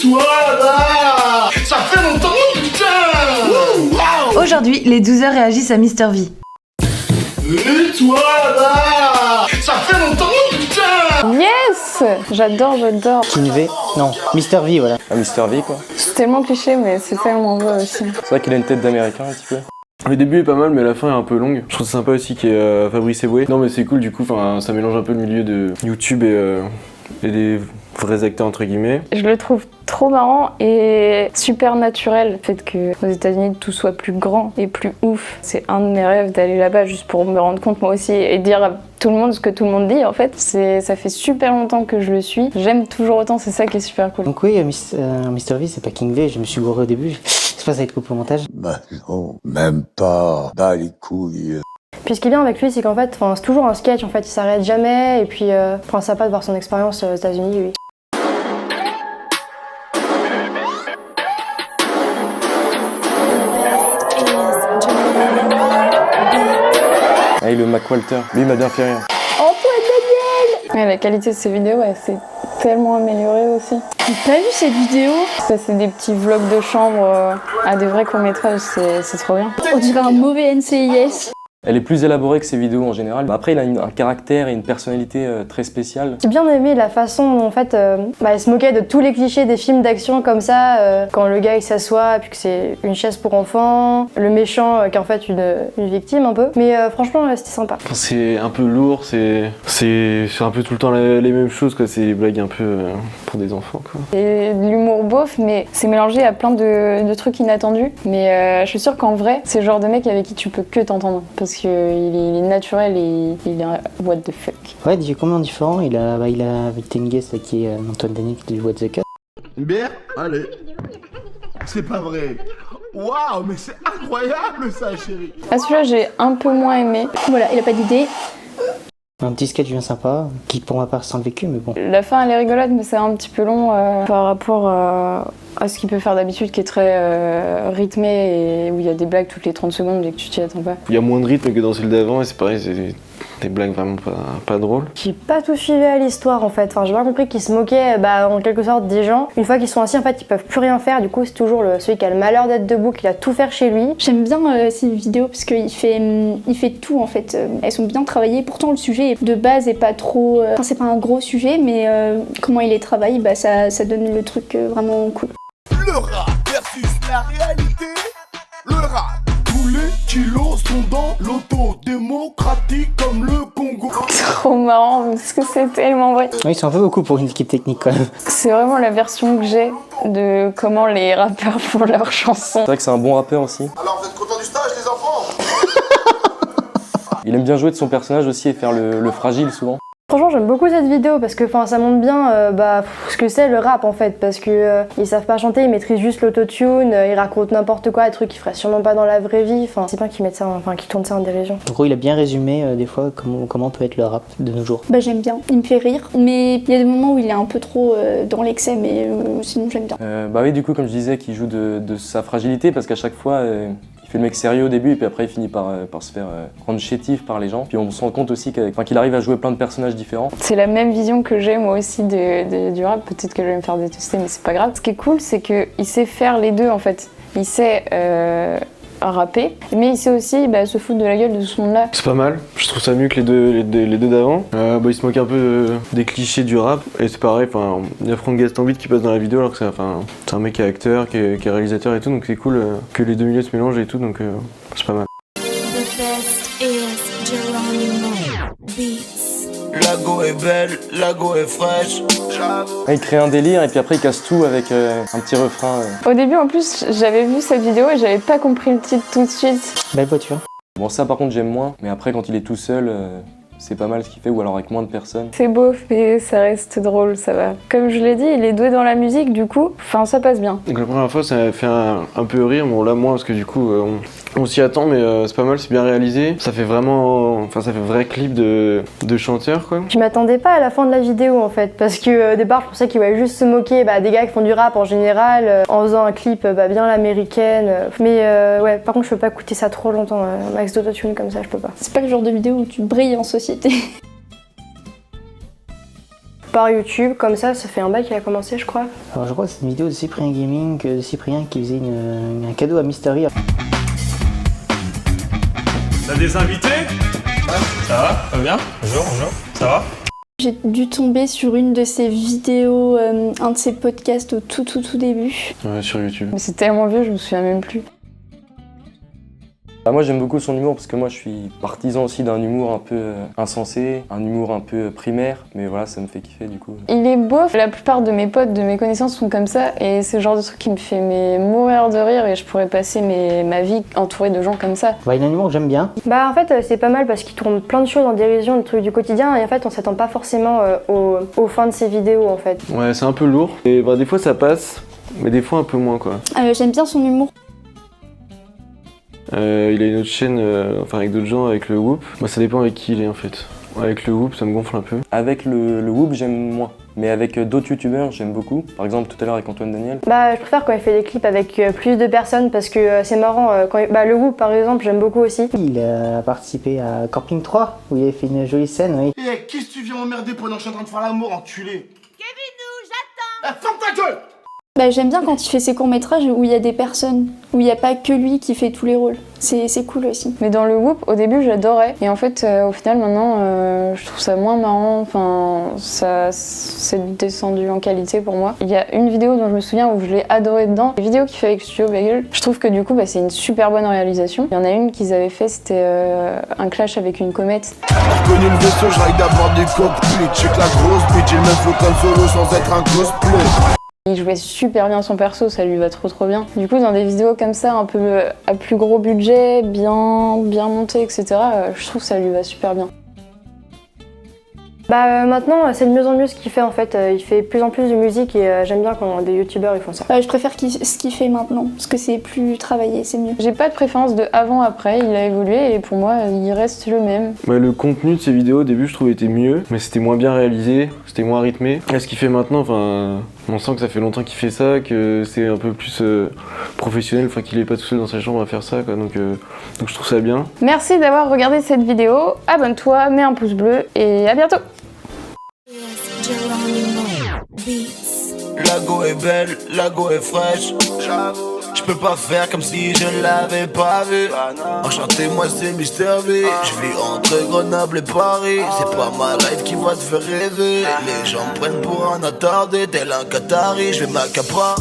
toi là. Ça fait longtemps, putain. Aujourd'hui, les 12h réagissent à Mr V. Et toi là. Ça fait longtemps, putain. Yes! J'adore. King V? Non, Mr V, voilà. Ah, Mr V quoi. C'est tellement cliché, mais c'est tellement vrai aussi. C'est vrai qu'il a une tête d'américain un petit peu. Le début est pas mal mais la fin est un peu longue. Je trouve ça sympa aussi qu'il y ait Fabrice Eboué. Non mais c'est cool du coup, ça mélange un peu le milieu de YouTube et des vrais acteurs entre guillemets. Je le trouve trop marrant et super naturel. Le fait qu'aux États-Unis tout soit plus grand et plus ouf, c'est un de mes rêves d'aller là-bas juste pour me rendre compte moi aussi et dire à tout le monde ce que tout le monde dit en fait. Ça fait super longtemps que je le suis. J'aime toujours autant, c'est ça qui est super cool. Donc oui, Mr V, c'est pas King V, je me suis gouré au début. J'espère que ça va être coupé au montage. Bah non, même pas. Bah les couilles. Puis ce qui est bien avec lui, c'est qu'en fait, c'est toujours un sketch, en fait, il s'arrête jamais, et puis c'est sympa de voir son expérience aux États-Unis, lui. Ah, et le Mac Walter, lui il m'a bien fait rire. Antoine Daniel! Ouais, la qualité de ses vidéos, ouais, c'est tellement amélioré aussi. T'as vu cette vidéo? Ça, c'est des petits vlogs de chambre à des vrais courts-métrages, c'est trop bien. On dirait un mauvais NCIS. Elle est plus élaborée que ses vidéos en général. Après, il a un caractère et une personnalité très spéciale. J'ai bien aimé la façon dont en fait, il se moquait de tous les clichés des films d'action comme ça, quand le gars il s'assoit et puis que c'est une chaise pour enfants, le méchant qui est en fait une victime un peu. Mais franchement, c'était sympa. C'est un peu lourd, c'est un peu tout le temps les mêmes choses quoi. C'est des blagues un peu pour des enfants quoi. C'est de l'humour beauf, mais c'est mélangé à plein de trucs inattendus. Mais je suis sûre qu'en vrai, c'est le genre de mec avec qui tu peux que t'entendre. Parce qu'il est naturel et il est what the fuck. Ouais, il est complètement différent. Il a invité une guest là, qui est Antoine Daniel qui est du What the Cut. Une bière? Allez. C'est pas vrai. Waouh, mais c'est incroyable ça, chérie. Ah, celui-là, j'ai un peu moins aimé. Voilà, il a pas d'idée. Un petit sketch bien sympa, qui pour ma part sans le vécu, mais bon. La fin, elle est rigolote, mais c'est un petit peu long par rapport à ce qu'il peut faire d'habitude, qui est très rythmé et où il y a des blagues toutes les 30 secondes et que tu t'y attends pas. Il y a moins de rythme que dans celle d'avant et c'est pareil, c'est des blagues vraiment pas drôles. J'ai pas tout suivi à l'histoire en fait. J'ai bien compris qu'ils se moquaient en quelque sorte des gens. Une fois qu'ils sont assis, en fait, ils peuvent plus rien faire. Du coup, c'est toujours celui qui a le malheur d'être debout, qui va tout faire chez lui. J'aime bien ces vidéos parce qu'il fait tout en fait. Elles sont bien travaillées. Pourtant, le sujet de base est pas trop. C'est pas un gros sujet, mais comment il est travaillé, ça donne le truc vraiment cool. Le rap versus la réalité. Le rap. Tous les kilos sont dans l'auto démocratique comme le Congo. Trop marrant parce que c'est tellement vrai. Oui, ils sont un peu beaucoup pour une équipe technique quand même. C'est vraiment la version que j'ai de comment les rappeurs font leurs chansons. C'est vrai que c'est un bon rappeur aussi. Alors vous êtes contents du stage les enfants? Il aime bien jouer de son personnage aussi et faire le fragile souvent. Franchement, j'aime beaucoup cette vidéo parce que ça montre bien ce que c'est le rap en fait. Parce que ils savent pas chanter, ils maîtrisent juste l'autotune, ils racontent n'importe quoi, des trucs qu'ils feraient sûrement pas dans la vraie vie. C'est bien qu'ils mettent ça, qu'ils tournent ça en dérision. En gros, il a bien résumé des fois comment peut être le rap de nos jours. Bah j'aime bien, il me fait rire, mais il y a des moments où il est un peu trop dans l'excès, mais sinon j'aime bien. Bah oui, du coup, comme je disais, qu'il joue de sa fragilité parce qu'à chaque fois, il fait le mec sérieux au début et puis après il finit par se faire rendre chétif par les gens. Puis on se rend compte aussi qu'il arrive à jouer plein de personnages différents. C'est la même vision que j'ai moi aussi du rap. Peut-être que je vais me faire détester, mais c'est pas grave. Ce qui est cool, c'est qu'il sait faire les deux en fait. Il sait rapper, mais il sait aussi se foutre de la gueule de tout ce monde-là. C'est pas mal, je trouve ça mieux que les deux d'avant. Il se moque un peu des clichés du rap et c'est pareil, il y a Franck Gastambide qui passe dans la vidéo alors que c'est un mec qui est acteur, qui est réalisateur et tout, donc c'est cool que les deux milieux se mélangent et tout, donc c'est pas mal. La go est belle, la go est fraîche. Il crée un délire et puis après il casse tout avec un petit refrain. Au début en plus j'avais vu cette vidéo et j'avais pas compris le titre tout de suite. Belle voiture. Bon ça par contre j'aime moins, mais après quand il est tout seul, c'est pas mal ce qu'il fait, ou alors avec moins de personnes. C'est beau, mais ça reste drôle, ça va. Comme je l'ai dit, il est doué dans la musique, du coup, ça passe bien. Donc la première fois ça m'a fait un peu rire, bon là moins parce que du coup on s'y attend, mais c'est pas mal, c'est bien réalisé. Ça fait vraiment, ça fait vrai clip de chanteur quoi. Je m'attendais pas à la fin de la vidéo en fait, parce que au départ je pensais qu'il allait juste se moquer des gars qui font du rap en général, en faisant un clip bien l'américaine. Mais ouais, par contre je peux pas écouter ça trop longtemps, max d'autotune comme ça, je peux pas. C'est pas le genre de vidéo où tu brilles en société. par YouTube, comme ça fait un bail qu'il a commencé, je crois. Alors je crois que c'est une vidéo de Cyprien Gaming, Cyprien qui faisait un cadeau à Mystery. T'as des invités? Ça va? Ça va bien? Bonjour, bonjour. Ça va? J'ai dû tomber sur une de ses vidéos, un de ses podcasts au tout début. Ouais, sur YouTube. Mais c'est tellement vieux, je me souviens même plus. Bah, moi j'aime beaucoup son humour parce que moi je suis partisan aussi d'un humour un peu insensé, un humour un peu primaire, mais voilà, ça me fait kiffer du coup. Il est beau, la plupart de mes potes, de mes connaissances sont comme ça, et c'est le genre de truc qui me fait mourir de rire, et je pourrais passer ma vie entourée de gens comme ça. Bah, il a un humour que j'aime bien. Bah en fait c'est pas mal parce qu'il tourne plein de choses en dérision, des trucs du quotidien, et en fait on s'attend pas forcément aux fins de ses vidéos en fait. Ouais, c'est un peu lourd. Et bah, des fois ça passe, mais des fois un peu moins quoi. J'aime bien son humour. Il a une autre chaîne, enfin avec d'autres gens, avec le Whoop. Moi ça dépend avec qui il est en fait. Avec le Whoop ça me gonfle un peu. Avec le Whoop j'aime moins, mais avec d'autres youtubeurs j'aime beaucoup. Par exemple tout à l'heure avec Antoine Daniel. Bah je préfère quand il fait des clips avec plus de personnes parce que c'est marrant. Bah le Whoop par exemple j'aime beaucoup aussi. Il a participé à Camping 3 où il avait fait une jolie scène, oui. Eh, qu'est-ce que tu viens m'emmerder pendant que je suis en train de faire l'amour, enculé? J'attends. Ferme ta gueule! Bah, j'aime bien quand il fait ses courts-métrages où il y a des personnes, où il n'y a pas que lui qui fait tous les rôles. C'est cool aussi. Mais dans le Whoop, au début, j'adorais. Et en fait, au final, maintenant, je trouve ça moins marrant. Enfin, ça c'est descendu en qualité pour moi. Il y a une vidéo dont je me souviens où je l'ai adoré dedans. Les vidéos qu'il fait avec Studio Bagel, je trouve que du coup, c'est une super bonne réalisation. Il y en a une qu'ils avaient fait, c'était un clash avec une comète. Reconnu le vaisseau, je ride d'abord du cockpit. Check la grosse bitch, il me faut comme solo sans être un cosplay. Il jouait super bien son perso, ça lui va trop bien. Du coup, dans des vidéos comme ça, un peu à plus gros budget, bien monté, etc., je trouve que ça lui va super bien. Bah maintenant c'est de mieux en mieux ce qu'il fait en fait. Il fait de plus en plus de musique et j'aime bien quand des youtubeurs ils font ça. Je préfère ce qu'il fait maintenant, parce que c'est plus travaillé, c'est mieux. J'ai pas de préférence de avant-après, il a évolué et pour moi, il reste le même. Ouais, le contenu de ses vidéos au début je trouvais était mieux, mais c'était moins bien réalisé, c'était moins rythmé. Et ce qu'il fait maintenant, enfin, on sent que ça fait longtemps qu'il fait ça, que c'est un peu plus professionnel, enfin qu'il est pas tout seul dans sa chambre à faire ça, quoi. Donc je trouve ça bien. Merci d'avoir regardé cette vidéo, abonne-toi, mets un pouce bleu et à bientôt. La go est belle, la go est fraîche. Je peux pas faire comme si je l'avais pas vu. Enchanté, moi c'est Mister V. Je vis entre Grenoble et Paris. C'est pas ma life qui va te faire rêver. Les gens me prennent pour un attardé, tel un Qatari. Je vais m'accaparer.